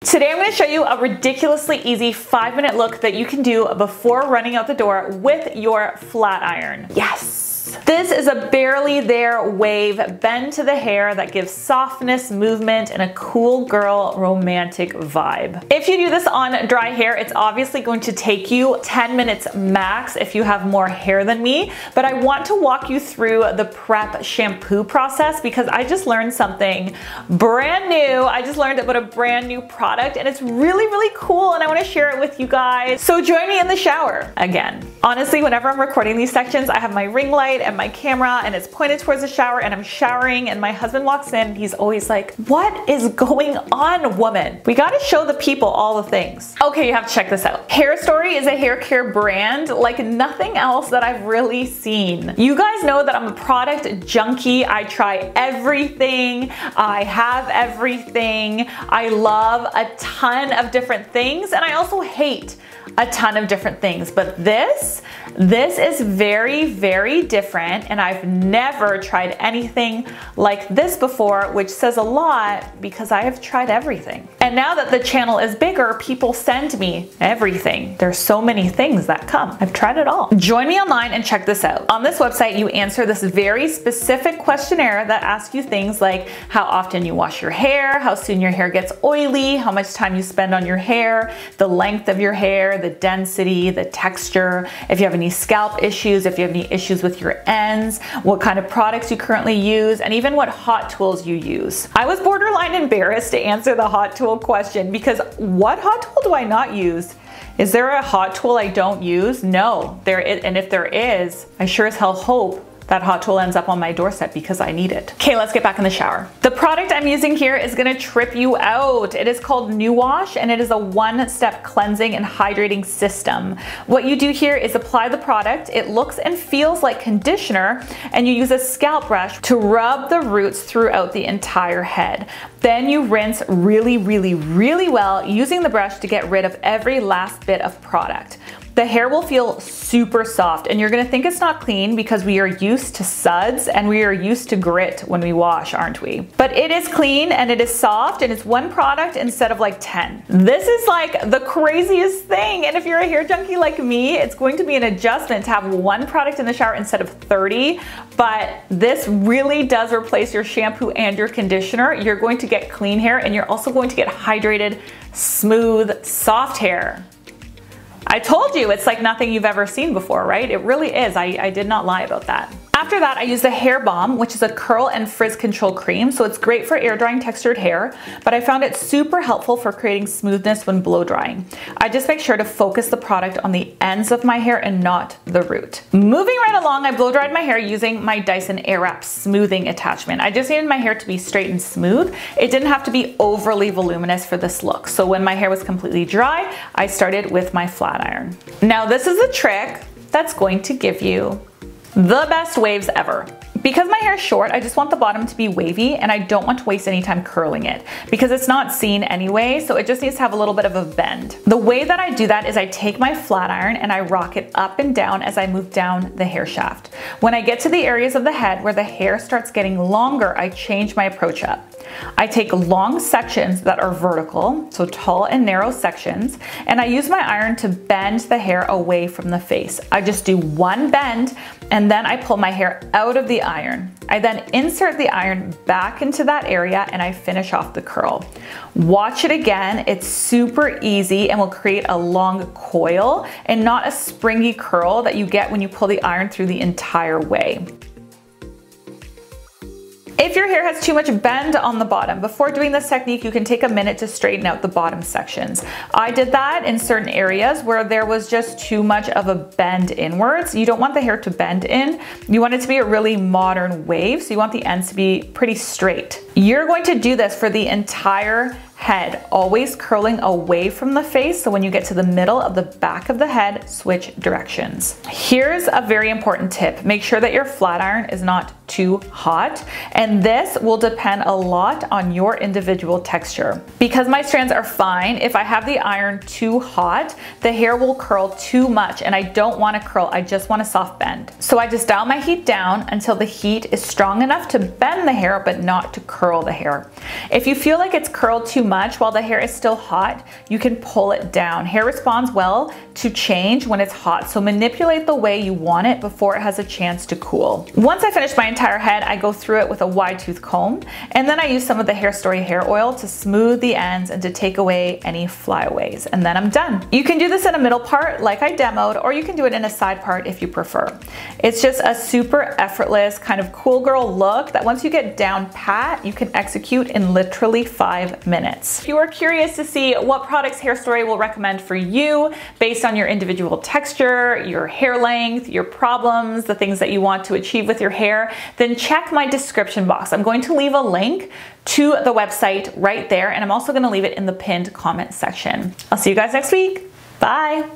Today I'm going to show you a ridiculously easy 5-minute look that you can do before running out the door with your flat iron. Yes! This is a barely there wave bend to the hair that gives softness, movement, and a cool girl romantic vibe. If you do this on dry hair, it's obviously going to take you 10 minutes max if you have more hair than me, but I want to walk you through the prep shampoo process because I just learned something brand new. I just learned about a brand new product and it's really, really cool and I want to share it with you guys. So join me in the shower again. Honestly, whenever I'm recording these sections, I have my ring light and my camera and it's pointed towards the shower and I'm showering and my husband walks in and he's always like, what is going on, woman? We gotta show the people all the things. Okay, you have to check this out. HairStory is a hair care brand like nothing else that I've really seen. You guys know that I'm a product junkie. I try everything. I have everything. I love a ton of different things and I also hate a ton of different things, but this is very, very different and I've never tried anything like this before, which says a lot because I have tried everything. And now that the channel is bigger, people send me everything. There's so many things that come. I've tried it all. Join me online and check this out. On this website, you answer this very specific questionnaire that asks you things like how often you wash your hair, how soon your hair gets oily, how much time you spend on your hair, the length of your hair, the density, the texture, if you have any scalp issues, if you have any issues with your ends, what kind of products you currently use, and even what hot tools you use. I was borderline embarrassed to answer the hot tool question because what hot tool do I not use? Is there a hot tool I don't use? No, there is, and if there is, I sure as hell hope that hot tool ends up on my doorstep because I need it. Okay, let's get back in the shower. The product I'm using here is gonna trip you out. It is called New Wash and it is a one-step cleansing and hydrating system. What you do here is apply the product. It looks and feels like conditioner and you use a scalp brush to rub the roots throughout the entire head. Then you rinse really, really, really well using the brush to get rid of every last bit of product. The hair will feel super soft and you're gonna think it's not clean because we are used to suds and we are used to grit when we wash, aren't we? But it is clean and it is soft and it's one product instead of like 10. This is like the craziest thing. And if you're a hair junkie like me, it's going to be an adjustment to have one product in the shower instead of 30. But this really does replace your shampoo and your conditioner. You're going to get clean hair and you're also going to get hydrated, smooth, soft hair. I told you it's like nothing you've ever seen before, right? It really is. I did not lie about that. After that, I use the Hair Balm, which is a curl and frizz control cream. So it's great for air drying textured hair, but I found it super helpful for creating smoothness when blow drying. I just make sure to focus the product on the ends of my hair and not the root. Moving right along, I blow dried my hair using my Dyson Airwrap smoothing attachment. I just needed my hair to be straight and smooth. It didn't have to be overly voluminous for this look. So when my hair was completely dry, I started with my flat iron. Now this is a trick that's going to give you the best waves ever. Because my hair is short, I just want the bottom to be wavy and I don't want to waste any time curling it because it's not seen anyway, so it just needs to have a little bit of a bend. The way that I do that is I take my flat iron and I rock it up and down as I move down the hair shaft. When I get to the areas of the head where the hair starts getting longer, I change my approach up. I take long sections that are vertical, so tall and narrow sections, and I use my iron to bend the hair away from the face. I just do one bend and then I pull my hair out of the iron. I then insert the iron back into that area and I finish off the curl. Watch it again. It's super easy and will create a long coil and not a springy curl that you get when you pull the iron through the entire way. If your hair has too much bend on the bottom, before doing this technique, you can take a minute to straighten out the bottom sections. I did that in certain areas where there was just too much of a bend inwards. You don't want the hair to bend in. You want it to be a really modern wave, so you want the ends to be pretty straight. You're going to do this for the entire head, always curling away from the face, so when you get to the middle of the back of the head, switch directions. Here's a very important tip. Make sure that your flat iron is not too hot, and this will depend a lot on your individual texture. Because my strands are fine, if I have the iron too hot, the hair will curl too much, and I don't want to curl, I just want a soft bend. So I just dial my heat down until the heat is strong enough to bend the hair but not to curl the hair. If you feel like it's curled too much while the hair is still hot, you can pull it down. Hair responds well to change when it's hot, so manipulate the way you want it before it has a chance to cool. Once I finish my entire head, I go through it with a wide tooth comb, and then I use some of the HairStory hair oil to smooth the ends and to take away any flyaways, and then I'm done. You can do this in a middle part like I demoed, or you can do it in a side part if you prefer. It's just a super effortless kind of cool girl look that once you get down pat, you can execute in literally 5 minutes. If you are curious to see what products HairStory will recommend for you based on your individual texture, your hair length, your problems, the things that you want to achieve with your hair, then check my description box. I'm going to leave a link to the website right there, and I'm also going to leave it in the pinned comment section. I'll see you guys next week. Bye.